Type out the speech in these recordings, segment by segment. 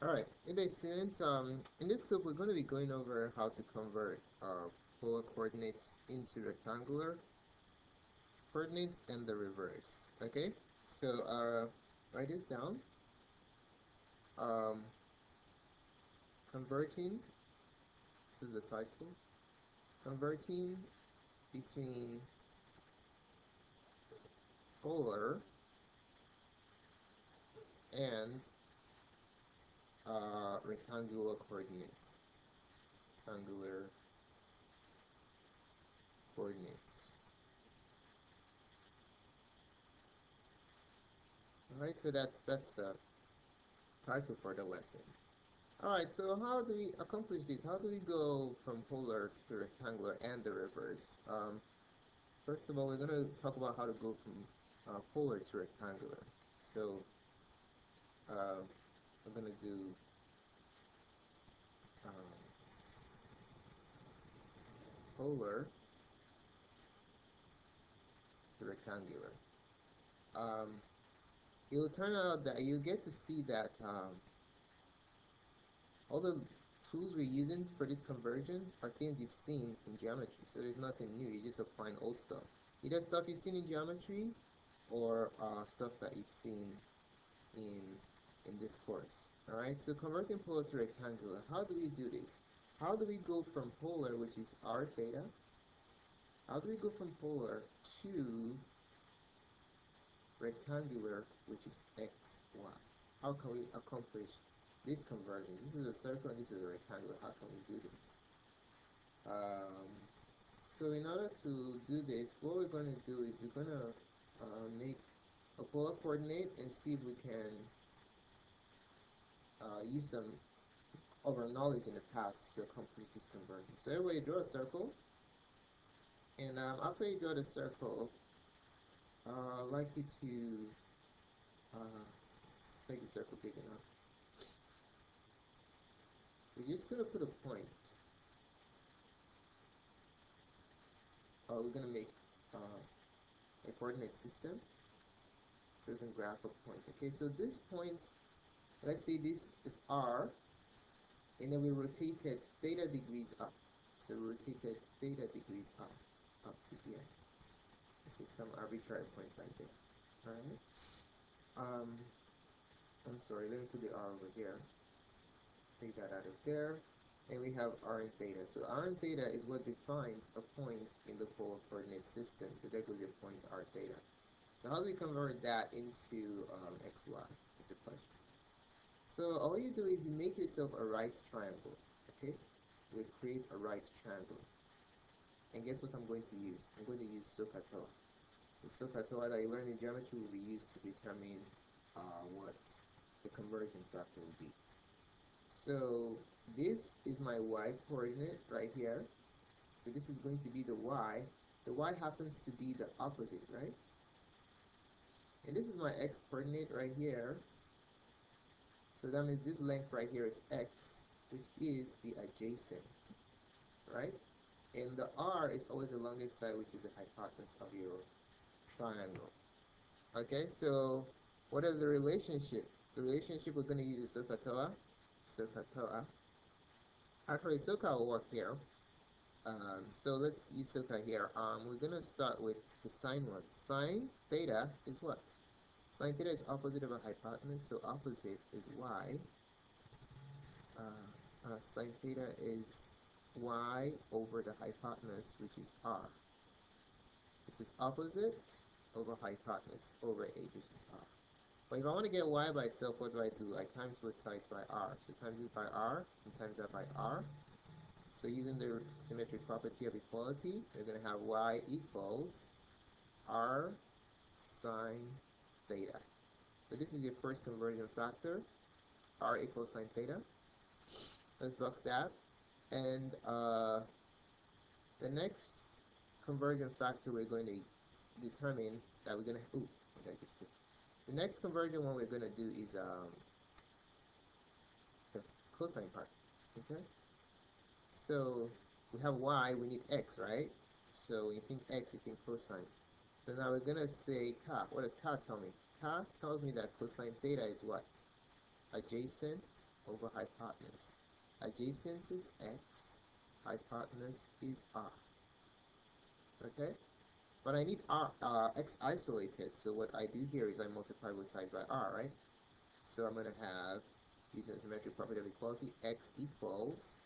All right, in this sense, in this clip, we're going to be going over how to convert polar coordinates into rectangular coordinates and the reverse. Okay, so write this down. Um, converting. This is the title. Converting between polar and rectangular coordinates. Rectangular coordinates. All right, so that's the title for the lesson. All right, so how do we accomplish this? How do we go from polar to rectangular and the reverse? First of all, we're going to talk about how to go from polar to rectangular. So we're going to do um, polar to rectangular. Um, it will turn out that you get to see that all the tools we're using for this conversion are things you've seen in geometry. So there's nothing new. You're just applying old stuff. Either stuff you've seen in geometry or stuff that you've seen in this course. All right. So converting polar to rectangular. How do we do this? How do we go from polar, which is r theta? How do we go from polar to rectangular, which is x, y? How can we accomplish this conversion? This is a circle and this is a rectangle. How can we do this? Um, so in order to do this, what we're going to do is we're going to make a polar coordinate and see if we can use some of our knowledge in the past to accomplish this conversion. So everybody draw a circle, and after you draw the circle, I'd like you to let's make the circle big enough. We're just going to put a point. We're going to make a coordinate system so we can graph a point. Okay, so this point, let's say this is r, and then we rotated theta degrees up. So we rotated theta degrees up to here. Let's say some arbitrary point right there. All right. I'm sorry. Let me put the r over here. Take that out of there, and we have r and theta. So r and theta is what defines a point in the polar coordinate system. So there goes your point r theta. So how do we convert that into xy? Is the question. So all you do is you make yourself a right triangle. Okay, we create a right triangle. And guess what I'm going to use? I'm going to use SOHCAHTOA. The SOHCAHTOA that you learn in geometry will be used to determine what the conversion factor will be. So this is my y coordinate right here. So this is going to be the y. The y happens to be the opposite, right? And this is my x coordinate right here. So that means this length right here is x, which is the adjacent, right? And the r is always the longest side, which is the hypotenuse of your triangle. Okay, so what is the relationship? The relationship we're going to use is SOHCAHTOA. SOHCAHTOA. Actually, SOHCAH will work here. So let's use SOHCAH here. We're going to start with the sine one. Sine theta is what? Sine theta is opposite of a hypotenuse, so opposite is y. Sine theta is y over the hypotenuse, which is r. This is opposite over hypotenuse over h, which is r. But if I want to get y by itself, what do? I times both sides by r. So times it by r and times that by r. So using the symmetric property of equality, we're going to have y equals r sine theta. So this is your first conversion factor, r equals sine theta. Let's box that. And the next conversion factor we're going to determine that we're going to, okay, just two. The next conversion one we're going to do is the cosine part, okay? So we have y, we need x, right? So when you think x, you think cosine. So now we're going to say What does ka tell me? Ka tells me that cosine theta is what? Adjacent over hypotenuse. Adjacent is x, hypotenuse is r. Okay? But I need x isolated, so what I do here is I multiply both sides by r, right? So I'm going to have, using the symmetric property of equality, x equals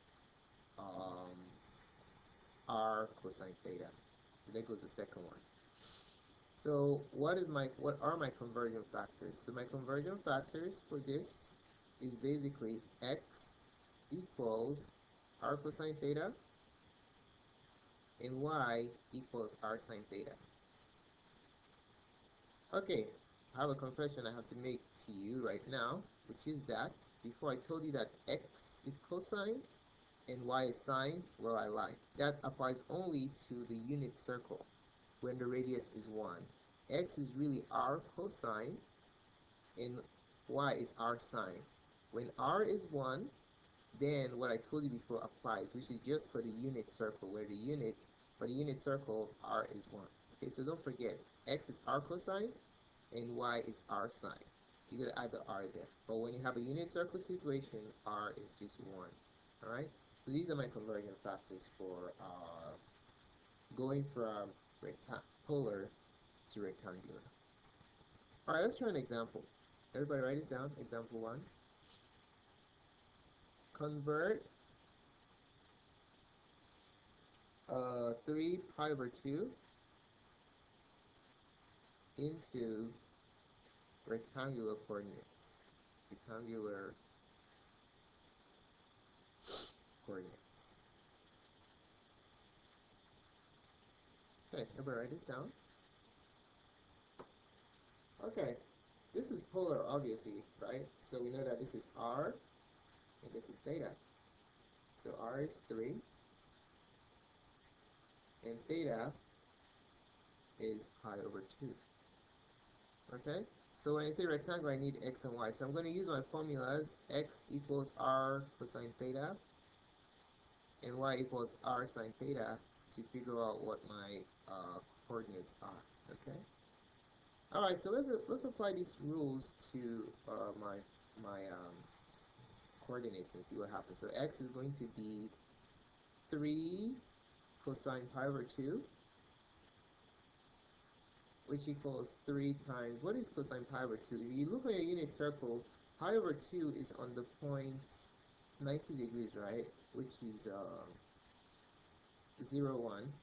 r cosine theta. And there goes the second one. So what are my conversion factors? So my conversion factors for this is basically x equals r cosine theta and y equals r sine theta. Okay, I have a confession I have to make to you right now, which is that before I told you that x is cosine and y is sine, well, I lied. That applies only to the unit circle when the radius is 1. X is really r cosine and y is r sine. When r is 1, then what I told you before applies, which is just for the unit circle, where for the unit circle, r is 1. Okay, so don't forget, x is r cosine and y is r sine. You gotta add the r there. But when you have a unit circle situation, r is just 1. All right? So these are my conversion factors for going from polar to rectangular. All right, let's try an example. Everybody write this down. Example 1. Convert 3 pi over 2 into rectangular coordinates. Rectangular coordinates. Okay, everybody write this down. Okay, this is polar, obviously, right? So we know that this is r, and this is theta. So r is 3, and theta is pi over 2. Okay? So when I say rectangle, I need x and y. So I'm going to use my formulas. X equals r cosine theta, and y equals r sine theta to figure out what my coordinates are. Okay? All right, so let's apply these rules to my coordinates and see what happens. So x is going to be 3 cosine pi over 2, which equals 3 times, what is cosine pi over 2? If you look at your unit circle, pi over 2 is on the point 90 degrees, right? Which is 0, 1.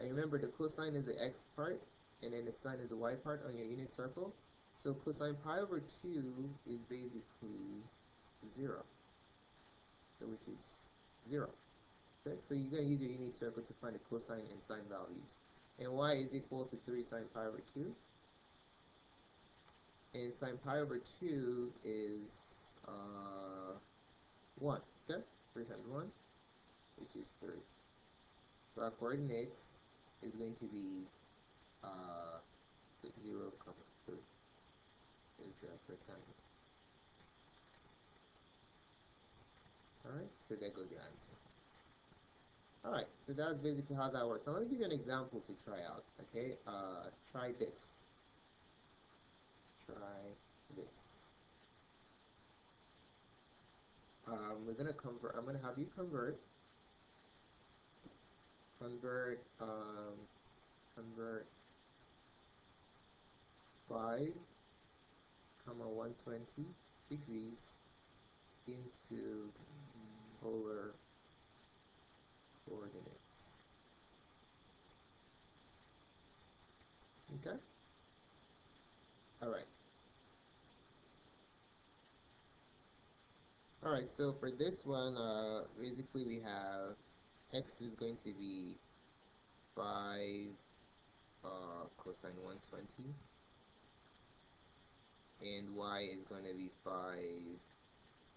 And remember, the cosine is the x part, and then the sine is the y part on your unit circle. So cosine pi over 2 is basically 0. So which is 0. Okay, so you're going to use your unit circle to find the cosine and sine values. And y is equal to 3 sine pi over 2. And sine pi over 2 is 1. Okay, 3 times 1, which is 3. So our coordinates is going to be 0, 3 is the rectangle. Alright, so there goes your answer. Alright, so that's basically how that works. Now let me give you an example to try out, okay? Try this. Try this. We're gonna convert, I'm gonna have you convert 5, 120 degrees into polar coordinates. Okay? Alright. Alright, so for this one, basically we have x is going to be 5 cosine 120, and y is going to be 5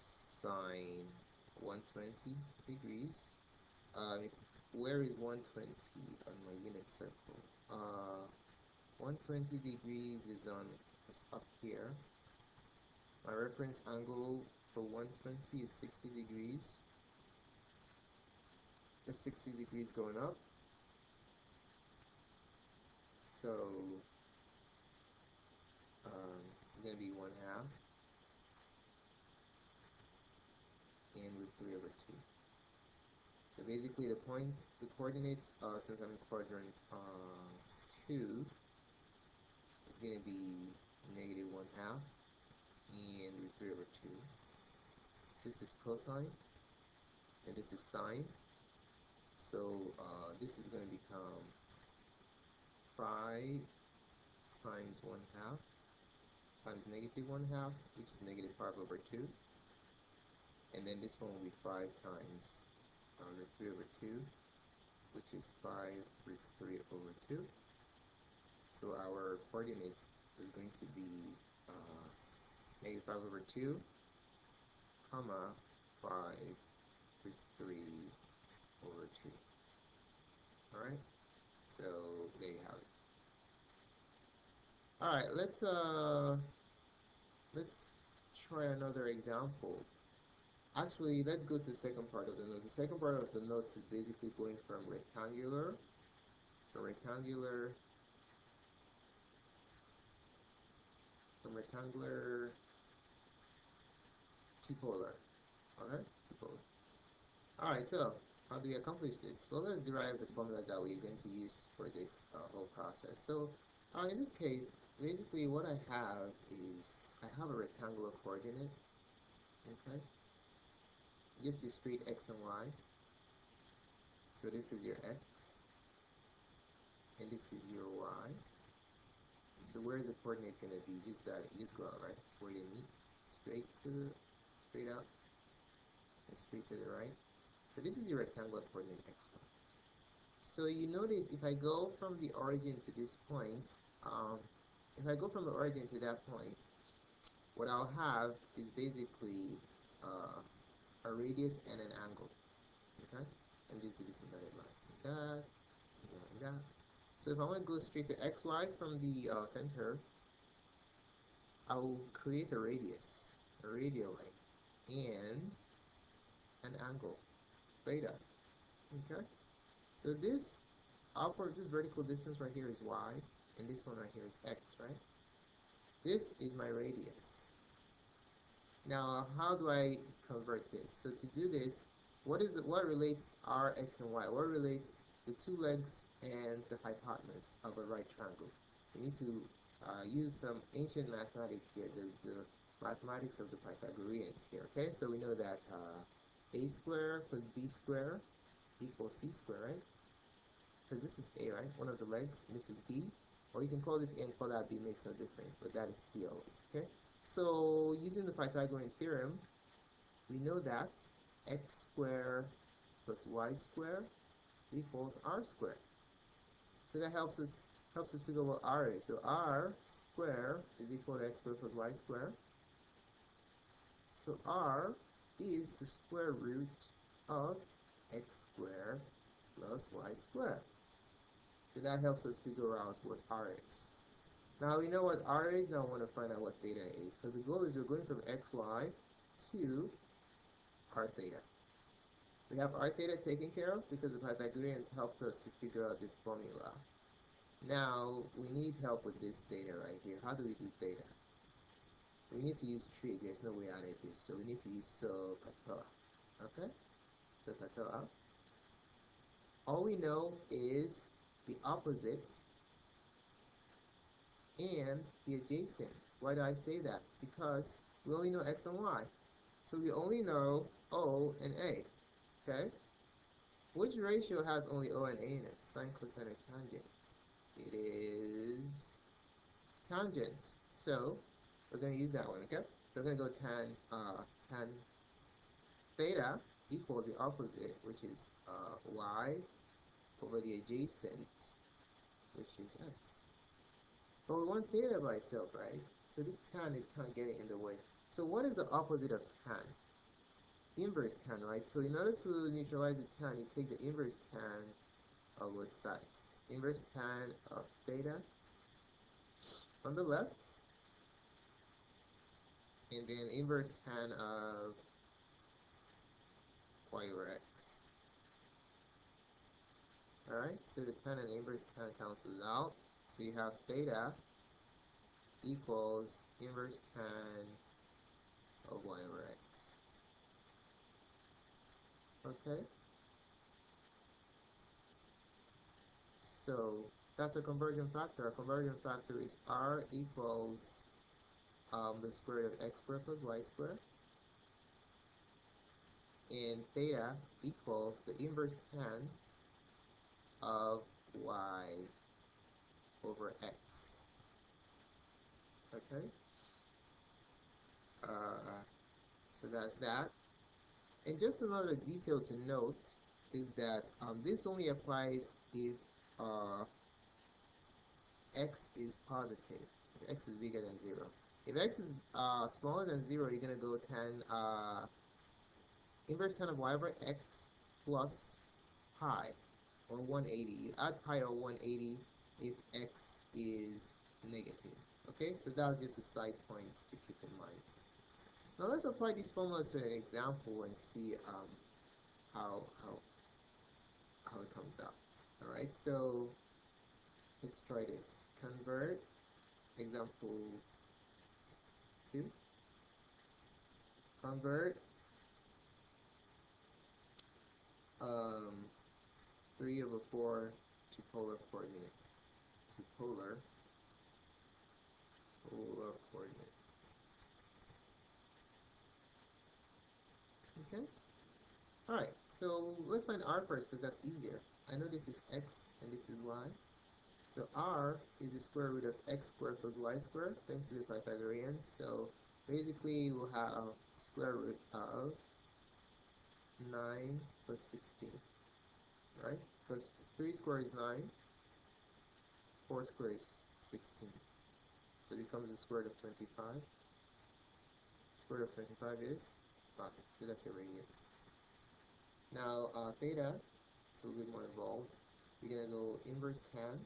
sine 120 degrees. Where is 120 on my unit circle? 120 degrees is up here. My reference angle for 120 is 60 degrees. The 60 degrees going up. So it's going to be 1/2. root 3 over 2. So basically the coordinates, since I'm in quadrant 2, it's going to be negative 1 half and root 3 over 2. This is cosine, and this is sine. So this is going to become 5 times 1 half times negative 1 half, which is negative 5 over 2. And then this one will be 5 times root 3 over 2, which is 5 root 3 over 2. So our coordinates is going to be negative 5 over 2, comma 5 root 3 over 2. Alright, so there you have it. Alright, let's try another example. Actually, let's go to the second part of the notes. The second part of the notes is basically going from rectangular to polar. Alright, to polar. Alright, so how do we accomplish this? Well, let's derive the formulas that we're going to use for this whole process. So in this case, basically what I have is I have a rectangular coordinate. Okay, just use straight x and y. So this is your x, and this is your y. So where is the coordinate going to be? Just go out, right? Where they meet, straight out, and straight to the right. So this is your rectangular coordinate x1. So you notice if I go from the origin to this point, if I go from the origin to that point, what I'll have is basically a radius and an angle. Okay, and just do this in dotted line, like that, and like that. So if I want to go straight to xy from the center, I will create a radius, a radial line, and an angle, theta. Okay, so this vertical distance right here is y, and this one right here is x, right? This is my radius. Now, how do I convert this? So to do this, what relates r, x, and y? What relates the two legs and the hypotenuse of a right triangle? We need to use some ancient mathematics here, the mathematics of the Pythagoreans here, okay? So we know that a squared plus b squared equals c squared, right? Because this is a, right? One of the legs, and this is b. Or you can call this a and call that b, makes no difference, but that is c always, okay? So using the Pythagorean theorem, we know that x squared plus y squared equals r squared. So that helps us figure what r is. So r squared is equal to x squared plus y squared. So r is the square root of x squared plus y squared. So that helps us figure out what r is. Now we know what r is, now I want to find out what theta is, because the goal is we're going from xy to r theta. We have r theta taken care of because the Pythagoreans helped us to figure out this formula. Now we need help with this theta right here. How do we do theta? We need to use trig. There's no way out of this, so we need to use SOHCAHTOA. Okay? SOHCAHTOA. All we know is the opposite and the adjacent. Why do I say that? Because we only know x and y. So we only know O and A. Okay? Which ratio has only O and A in it? Sine, cosine, or tangent? It is tangent. So we're going to use that one, okay? So we're going to go tan theta equals the opposite, which is y over the adjacent, which is x. But we want theta by itself, right? So this tan is kind of getting in the way. So what is the opposite of tan? Inverse tan, right? So in order to neutralize the tan, you take the inverse tan of both sides. Inverse tan of theta on the left, and then inverse tan of y over x. Alright, so the tan and inverse tan cancels out. So you have theta equals inverse tan of y over x. Okay, so that's a conversion factor. A conversion factor is r equals the square root of x squared plus y squared, and theta equals the inverse tan of y over x. Okay, so that's that. And just another detail to note is that this only applies if uh, x is positive, if x is bigger than 0. If x is smaller than 0, you're going to go tan inverse tan of y over x plus pi, or 180. You add pi or 180 if x is negative. Okay, so that's just a side point to keep in mind. Now let's apply these formulas to an example and see how, how, how it comes out. All right, so let's try this. Convert, example 2. Convert um, 3 over 4 to polar coordinate. To polar coordinate. Okay. All right. So let's find r first because that's easier. I know this is x and this is y. So r is the square root of x squared plus y squared, thanks to the Pythagoreans. So basically, we'll have square root of 9 plus 16, right? Because 3 squared is 9, 4 squared is 16. So it becomes the square root of 25. Square root of 25 is 5. So that's a radius. Now, theta, it's a little bit more involved. We're going to go inverse tan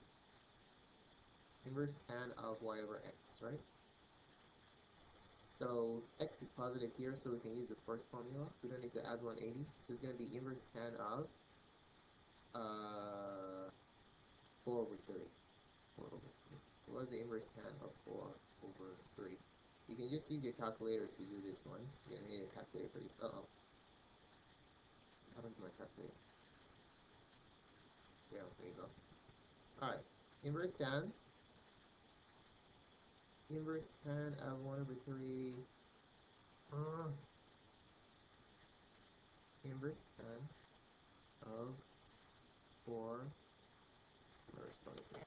of y over x, right? So x is positive here, so we can use the first formula. We don't need to add 180. So it's going to be inverse tan of 4 over 3. 4 over 3. So what is the inverse tan of 4 over 3? You can just use your calculator to do this one. You're going to need a calculator for this. Uh-oh. What happened to my calculator? Yeah, there you go. Alright. Inverse tan of 1 over 3. Inverse tan of 4. It's not responsive.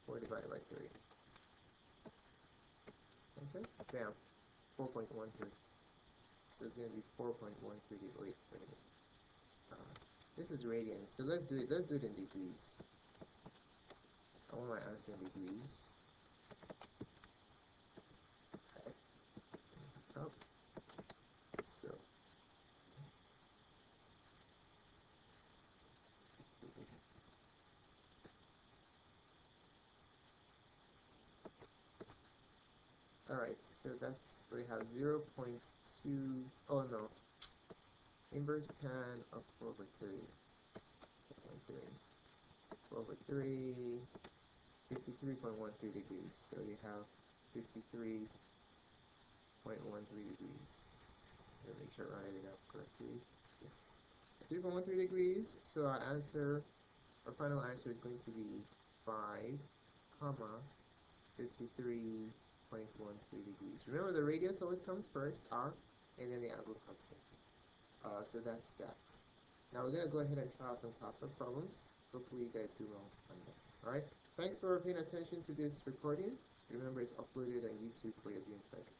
4 divided by 3. Okay, bam. 4.13. So it's going to be 4.13. Wait a minute. This is radians. So let's do it. Let's do it in degrees. I want my answer in degrees. Okay. Oh. So. Alright, so that's, we have 0 0.2, oh no, inverse tan of 4 over 3, 4 over 3, 53.13 degrees, so you have 53.13 degrees. Let me make sure I write it up correctly. Yes, 3.13 degrees, so our answer, our final answer is going to be 5, comma, 53.13 degrees. Remember, the radius always comes first, r, and then the angle comes second. So that's that. Now we're going to go ahead and try out some classwork problems. Hopefully you guys do well on them. Alright, thanks for paying attention to this recording. Remember, it's uploaded on YouTube for your viewing pleasure.